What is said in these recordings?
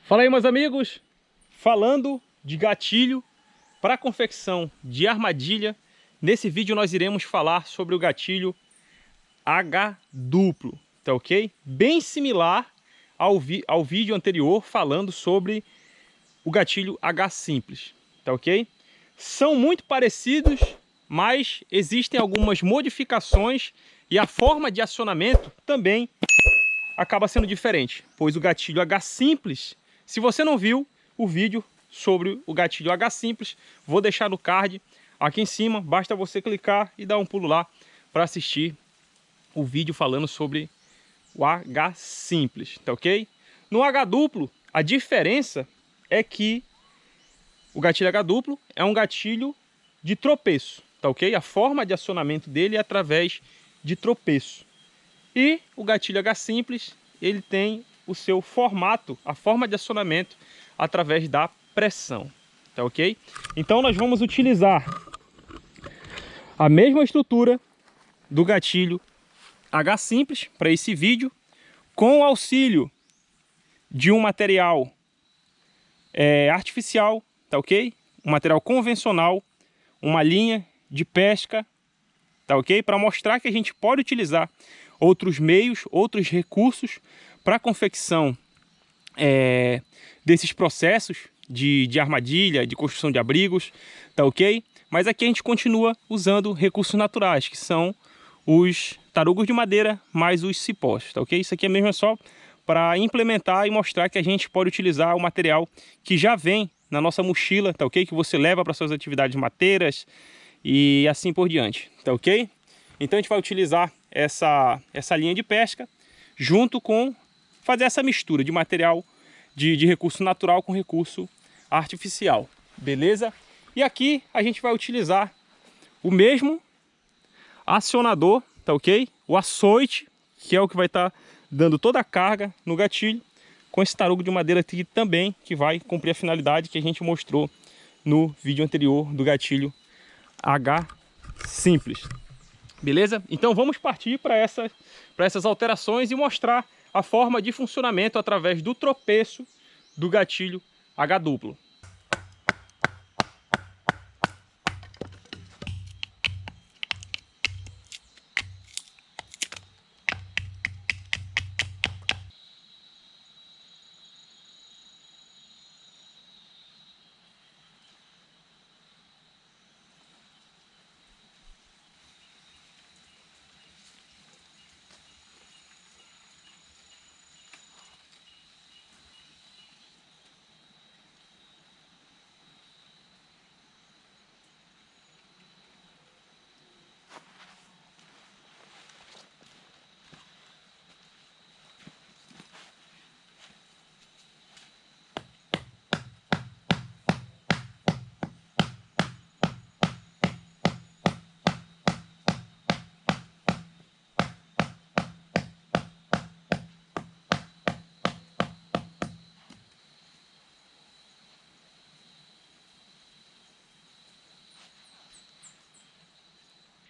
Fala aí, meus amigos, falando de gatilho para confecção de armadilha. Nesse vídeo nós iremos falar sobre o gatilho H duplo, tá ok? Bem similar ao vídeo anterior falando sobre o gatilho H simples, tá ok? São muito parecidos, mas existem algumas modificações e a forma de acionamento também acaba sendo diferente, pois o gatilho H simples, se você não viu o vídeo sobre o gatilho H simples, vou deixar no card aqui em cima, basta você clicar e dar um pulo lá para assistir o vídeo falando sobre o H simples, tá ok? No H duplo, a diferença é que o gatilho H duplo é um gatilho de tropeço, tá ok? A forma de acionamento dele é através de tropeço. E o gatilho H simples, ele tem o seu formato, a forma de acionamento através da pressão, tá ok? Então nós vamos utilizar a mesma estrutura do gatilho H simples para esse vídeo, com o auxílio de um material artificial, tá ok? Um material convencional, uma linha de pesca, tá ok? Para mostrar que a gente pode utilizar outros meios, outros recursos para a confecção desses processos de armadilha, de construção de abrigos, tá ok? Mas aqui a gente continua usando recursos naturais, que são os tarugos de madeira mais os cipós, tá ok? Isso aqui mesmo é só para implementar e mostrar que a gente pode utilizar o material que já vem na nossa mochila, tá ok? Que você leva para suas atividades mateiras e assim por diante, tá ok? Então a gente vai utilizar essa linha de pesca junto com fazer essa mistura de material de recurso natural com recurso artificial, beleza? E aqui a gente vai utilizar o mesmo acionador, tá ok? O açoite, que é o que vai estar dando toda a carga no gatilho, com esse tarugo de madeira aqui também, que vai cumprir a finalidade que a gente mostrou no vídeo anterior do gatilho H simples. Beleza? Então vamos partir para essas alterações e mostrar a forma de funcionamento através do tropeço do gatilho H duplo.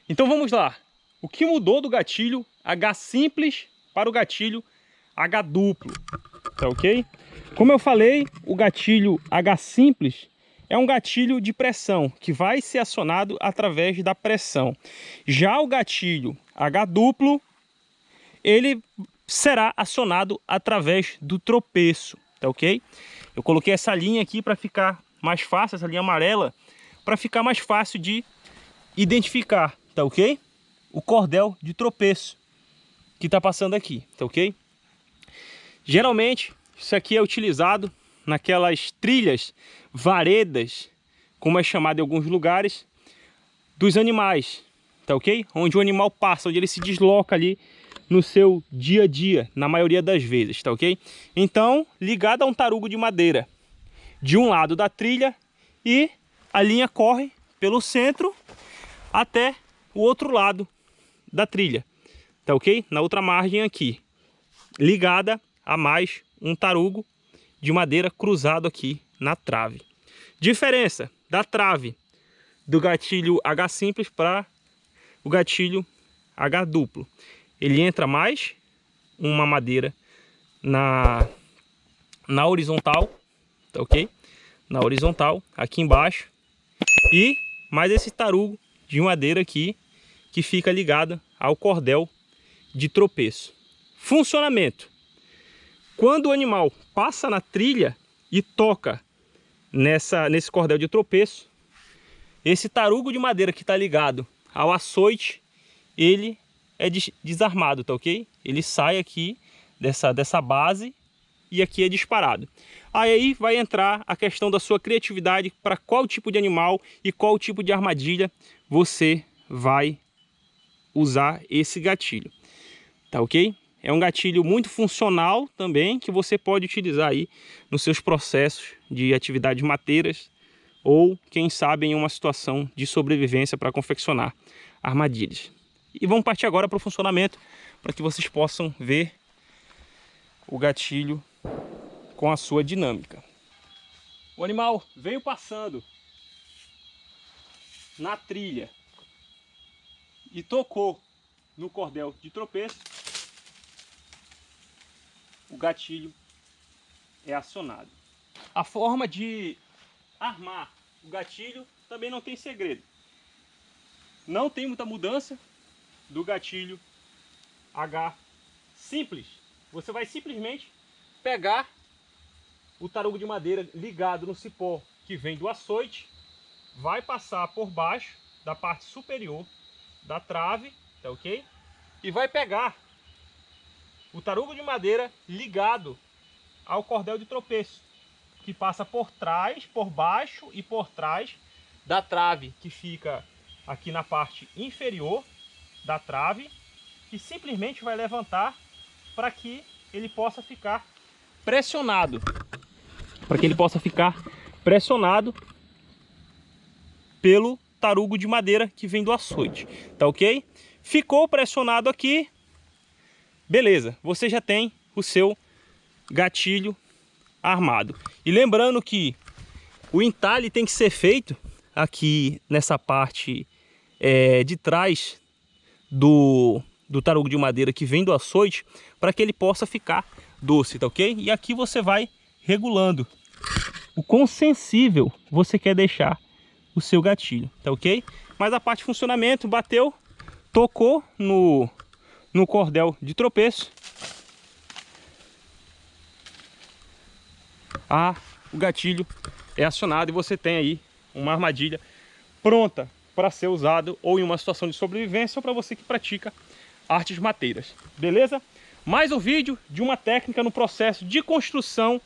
Então vamos lá. O que mudou do gatilho H simples para o gatilho H duplo, tá ok? Como eu falei, o gatilho H simples é um gatilho de pressão que vai ser acionado através da pressão. Já o gatilho H duplo, ele será acionado através do tropeço, tá ok? Eu coloquei essa linha aqui para ficar mais fácil, essa linha amarela, para ficar mais fácil de identificar, tá ok? O cordel de tropeço que está passando aqui, tá ok? Geralmente isso aqui é utilizado naquelas trilhas, varedas, como é chamado em alguns lugares, dos animais, tá ok? Onde o animal passa, onde ele se desloca ali no seu dia a dia, na maioria das vezes, tá ok? Então, ligado a um tarugo de madeira de um lado da trilha, e a linha corre pelo centro até o outro lado da trilha, tá ok? Na outra margem aqui, ligada a mais um tarugo de madeira cruzado aqui na trave. Diferença da trave do gatilho H simples para o gatilho H duplo. Ele entra mais uma madeira na horizontal, tá ok? Na horizontal, aqui embaixo. E mais esse tarugo de madeira aqui, que fica ligado ao cordel de tropeço. Funcionamento. Quando o animal passa na trilha e toca nesse cordel de tropeço, esse tarugo de madeira que está ligado ao açoite, ele é desarmado, tá ok? Ele sai aqui dessa base e aqui é disparado. Aí vai entrar a questão da sua criatividade para qual tipo de animal e qual tipo de armadilha você vai usar esse gatilho, tá ok? É um gatilho muito funcional também, que você pode utilizar aí nos seus processos de atividades mateiras ou, quem sabe, em uma situação de sobrevivência para confeccionar armadilhas. E vamos partir agora para o funcionamento, para que vocês possam ver o gatilho com a sua dinâmica. O animal veio passando na trilha e tocou no cordel de tropeço, o gatilho é acionado. A forma de armar o gatilho também não tem segredo. Não tem muita mudança do gatilho H simples. Você vai simplesmente pegar o tarugo de madeira ligado no cipó que vem do açoite, vai passar por baixo da parte superior da trave, tá ok? E vai pegar o tarugo de madeira ligado ao cordel de tropeço, que passa por trás, por baixo e por trás da trave, que fica aqui na parte inferior da trave, que simplesmente vai levantar para que ele possa ficar pressionado. Pelo tarugo de madeira que vem do açoite, tá ok? Ficou pressionado aqui, beleza, você já tem o seu gatilho armado. E lembrando que o entalhe tem que ser feito aqui nessa parte de trás do tarugo de madeira que vem do açoite, para que ele possa ficar doce, tá ok? E aqui você vai regulando o quão sensível você quer deixar o seu gatilho, tá ok? Mas a parte de funcionamento, bateu, tocou no cordel de tropeço, o gatilho é acionado e você tem aí uma armadilha pronta para ser usado ou em uma situação de sobrevivência ou para você que pratica artes mateiras, beleza? Mais um vídeo de uma técnica no processo de construção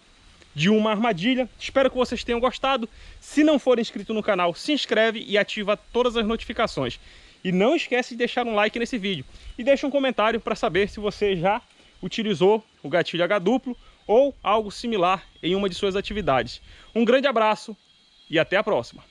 de uma armadilha. Espero que vocês tenham gostado. Se não for inscrito no canal, se inscreve e ativa todas as notificações. E não esquece de deixar um like nesse vídeo e deixa um comentário para saber se você já utilizou o gatilho H duplo ou algo similar em uma de suas atividades. Um grande abraço e até a próxima!